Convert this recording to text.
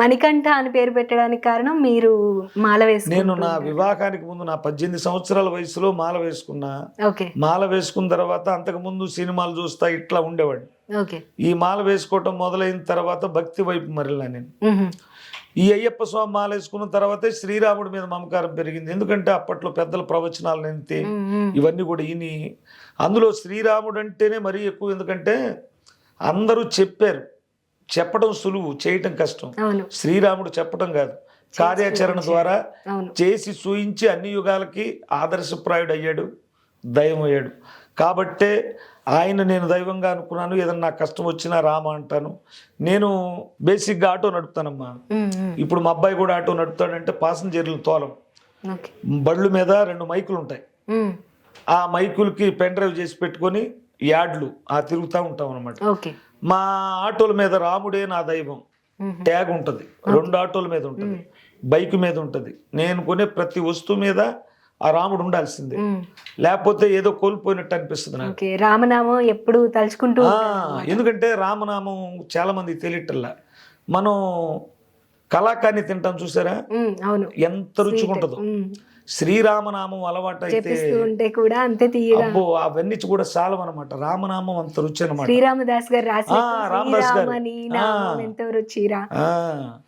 మణికంఠ అని పేరు పెట్టడానికి కారణం మీరు మాల నేను వేసుకుంటూ నా వివాహానికి ముందు నా 18 సంవత్సరాల వయసులో మాల వేసుకున్నా. ఓకే మాల వేసుకున్న తర్వాత అంతకుముందు సినిమాలు చూస్తా ఇట్లా ఉండేవాడిని. ఓకే ఈ మాల వేసుకోవటం మొదలైన తర్వాత భక్తి వైపు మరలా నేను. ఈ అయ్యప్ప స్వామి మాల వేసుకున్న తర్వాతే శ్రీరాముడి మీద మమకారం పెరిగింది. ఎందుకంటే అప్పట్లో పెద్దల ప్రవచనాలు నింతే ఇవన్నీ కూడా ఇని, అందులో శ్రీరాముడు అంటేనే మరీ ఎక్కువ. ఎందుకంటే అందరూ చెప్పారు, చెప్పడం సులువు, చేయటం కష్టం. శ్రీరాముడు చెప్పడం కాదు, కార్యాచరణ ద్వారా చేసి చూయించి అన్ని యుగాలకి ఆదర్శప్రాయుడు అయ్యాడు, దైవం అయ్యాడు. కాబట్టే ఆయన నేను దైవంగా అనుకున్నాను. ఏదన్నా నాకు కష్టం వచ్చినా రామ అంటాను. నేను బేసిక్గా ఆటో నడుపుతానమ్మా. ఇప్పుడు మా అబ్బాయి కూడా ఆటో నడుపుతాడంటే పాసింజర్లు తోలం. బళ్ళు మీద 2 మైకులు ఉంటాయి. ఆ మైకులకి పెన్ డ్రైవ్ చేసి పెట్టుకొని యాడ్లు తిరుగుతూ ఉంటాం అనమాట. మా ఆటోల మీద రాముడే నా దైవం ట్యాగ్ ఉంటుంది. 2 ఆటోల మీద ఉంటుంది, బైక్ మీద ఉంటుంది. నేను కొనే ప్రతి వస్తువు మీద ఆ రాముడు ఉండాల్సిందే, లేకపోతే ఏదో కోల్పోయినట్టు అనిపిస్తుంది నాకు. రామనామం ఎప్పుడు తలుచుకుంటూ. ఎందుకంటే రామనామం చాలా మందికి తెలియటల్లా. మనం కలాకాన్ని తింటాం చూసారా, ఎంత రుచిగా ఉంటుందో. శ్రీరామనామం అలవాటు అయితే కూడా అంతే తీయగా. అబ్బో అవన్నీ కూడా చాలవన్నమాట. రామనామం అంత రుచి అనమాట. శ్రీరామదాస్ గారు రాసి రామదాస్ గారు ఎంతో రుచిరా.